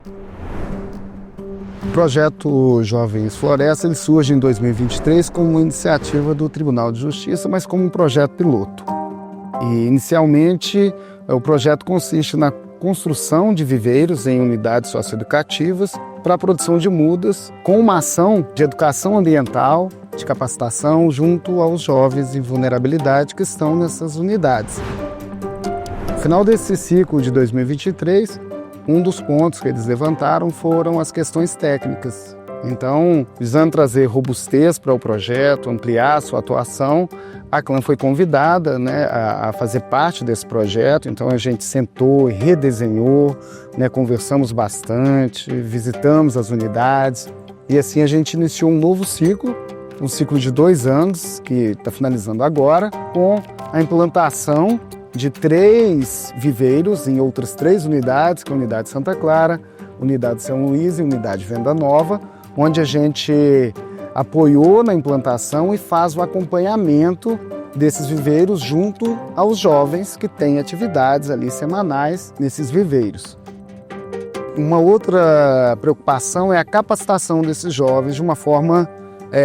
O projeto Jovens Floresta ele surge em 2023 como uma iniciativa do Tribunal de Justiça, mas como um projeto piloto. E, inicialmente, o projeto consiste na construção de viveiros em unidades socioeducativas para a produção de mudas, com uma ação de educação ambiental, de capacitação junto aos jovens em vulnerabilidade que estão nessas unidades. No final desse ciclo de 2023, um dos pontos que eles levantaram foram as questões técnicas. Então, visando trazer robustez para o projeto, ampliar a sua atuação, a CLAM foi convidada, a fazer parte desse projeto. Então, a gente sentou e redesenhou, conversamos bastante, visitamos as unidades e assim a gente iniciou um novo ciclo, um ciclo de 2 anos, que está finalizando agora, com a implantação de 3 viveiros em outras 3 unidades, que é a Unidade Santa Clara, Unidade São Luís e Unidade Venda Nova, onde a gente apoiou na implantação e faz o acompanhamento desses viveiros junto aos jovens que têm atividades ali semanais nesses viveiros. Uma outra preocupação é a capacitação desses jovens de uma forma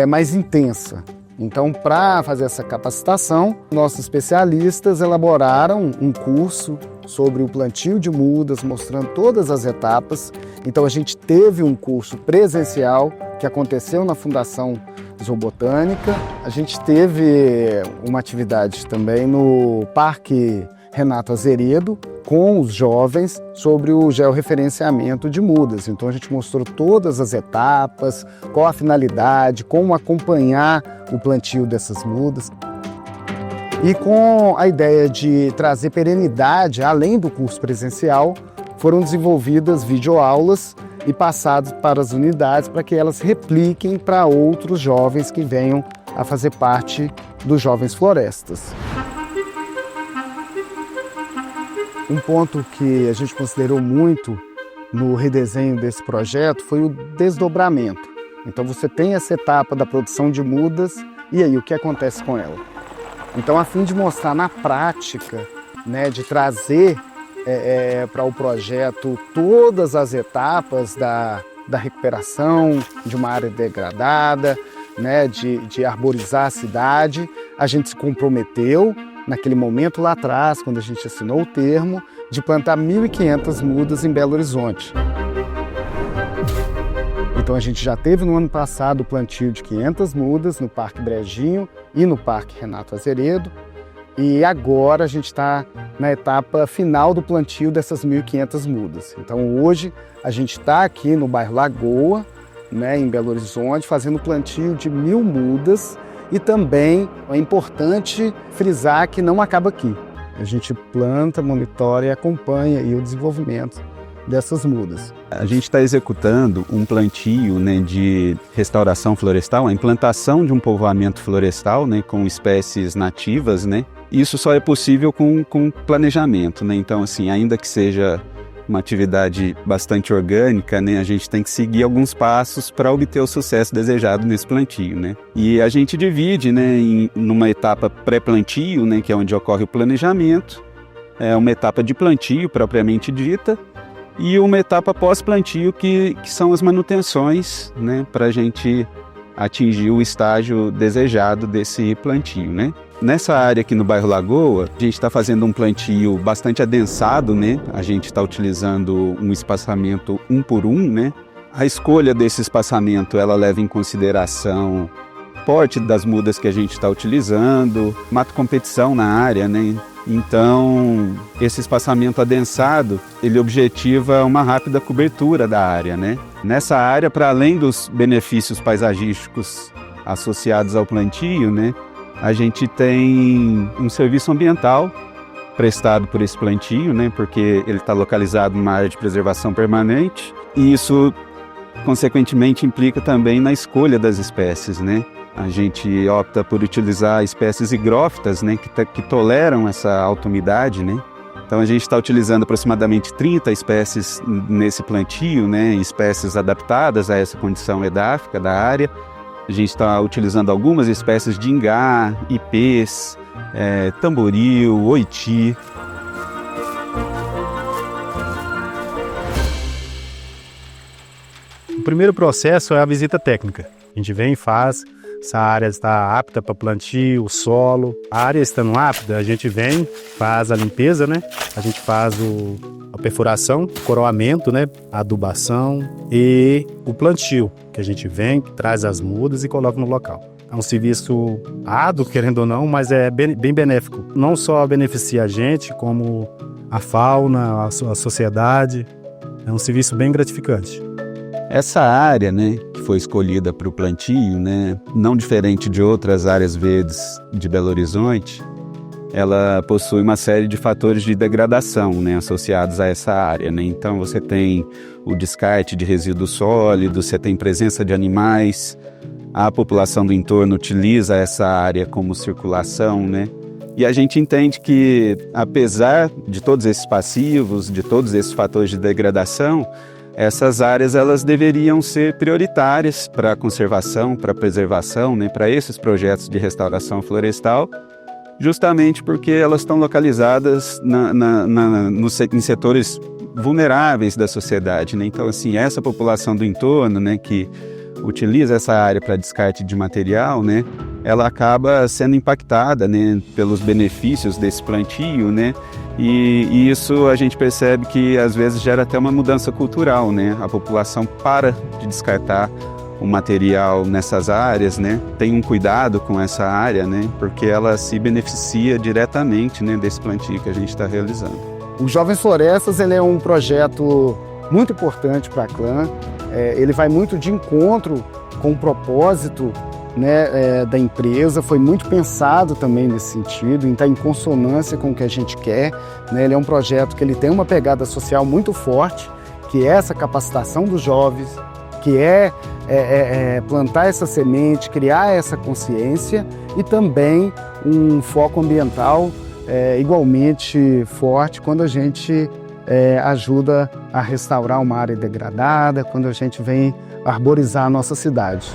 mais intensa. Então, para fazer essa capacitação, nossos especialistas elaboraram um curso sobre o plantio de mudas, mostrando todas as etapas. Então, a gente teve um curso presencial que aconteceu na Fundação Zoobotânica. A gente teve uma atividade também no Parque Renato Azeredo, com os jovens, sobre o georreferenciamento de mudas. Então a gente mostrou todas as etapas, qual a finalidade, como acompanhar o plantio dessas mudas. E com a ideia de trazer perenidade, além do curso presencial, foram desenvolvidas videoaulas e passadas para as unidades para que elas repliquem para outros jovens que venham a fazer parte dos Jovens Florestas. Um ponto que a gente considerou muito no redesenho desse projeto foi o desdobramento. Então você tem essa etapa da produção de mudas e aí o que acontece com ela? Então, a fim de mostrar na prática, de trazer para o projeto todas as etapas da recuperação de uma área degradada, de arborizar a cidade, a gente se comprometeu naquele momento lá atrás, quando a gente assinou o termo, de plantar 1.500 mudas em Belo Horizonte. Então a gente já teve no ano passado o plantio de 500 mudas no Parque Brejinho e no Parque Renato Azeredo. E agora a gente está na etapa final do plantio dessas 1.500 mudas. Então hoje a gente está aqui no bairro Lagoa, em Belo Horizonte, fazendo o plantio de 1.000 mudas. E também é importante frisar que não acaba aqui. A gente planta, monitora e acompanha o desenvolvimento dessas mudas. A gente está executando um plantio de restauração florestal, a implantação de um povoamento florestal com espécies nativas. Isso só é possível com planejamento. Então, assim, ainda que seja uma atividade bastante orgânica, a gente tem que seguir alguns passos para obter o sucesso desejado nesse plantio. E a gente divide numa etapa pré-plantio, que é onde ocorre o planejamento, uma etapa de plantio propriamente dita, e uma etapa pós-plantio que são as manutenções, para a gente atingir o estágio desejado desse plantio. Nessa área aqui no bairro Lagoa, a gente está fazendo um plantio bastante adensado, A gente está utilizando um espaçamento 1 por 1, A escolha desse espaçamento, ela leva em consideração o porte das mudas que a gente está utilizando, mato competição na área, Então, esse espaçamento adensado, ele objetiva uma rápida cobertura da área, Nessa área, para além dos benefícios paisagísticos associados ao plantio, a gente tem um serviço ambiental prestado por esse plantio, porque ele está localizado numa área de preservação permanente, e isso, consequentemente, implica também na escolha das espécies, A gente opta por utilizar espécies higrófitas, que toleram essa alta umidade, Então a gente está utilizando aproximadamente 30 espécies nesse plantio, espécies adaptadas a essa condição edáfica da área. A gente está utilizando algumas espécies de ingá, ipês, tamboril, oiti. O primeiro processo é a visita técnica. A gente vem e faz, se a área está apta para plantio, o solo. A área estando apta, a gente vem, faz a limpeza, né? A gente faz a perfuração, o coroamento, né? A adubação e o plantio, que a gente vem, traz as mudas e coloca no local. É um serviço árduo, querendo ou não, mas é bem benéfico. Não só beneficia a gente, como a fauna, a sociedade. É um serviço bem gratificante. Essa área, né, que foi escolhida para o plantio, né, não diferente de outras áreas verdes de Belo Horizonte, ela possui uma série de fatores de degradação, né, associados a essa área, né? Então você tem o descarte de resíduos sólidos, você tem presença de animais, a população do entorno utiliza essa área como circulação, né? E a gente entende que, apesar de todos esses passivos, de todos esses fatores de degradação, essas áreas elas deveriam ser prioritárias para a conservação, para a preservação, né, para esses projetos de restauração florestal, justamente porque elas estão localizadas em setores vulneráveis da sociedade, né? Então, assim, essa população do entorno, né, que utiliza essa área para descarte de material, né, ela acaba sendo impactada, né, pelos benefícios desse plantio, né? E isso a gente percebe que às vezes gera até uma mudança cultural, né? A população para de descartar o material nessas áreas, né? Tem um cuidado com essa área, né? Porque ela se beneficia diretamente, né, desse plantio que a gente está realizando. O Jovens Florestas ele é um projeto muito importante para a Clã. Ele vai muito de encontro com o propósito, né, da empresa, foi muito pensado também nesse sentido, em estar em consonância com o que a gente quer, né? Ele é um projeto que ele tem uma pegada social muito forte, que é essa capacitação dos jovens, que é plantar essa semente, criar essa consciência e também um foco ambiental igualmente forte quando a gente ajuda a restaurar uma área degradada, quando a gente vem arborizar a nossa cidade.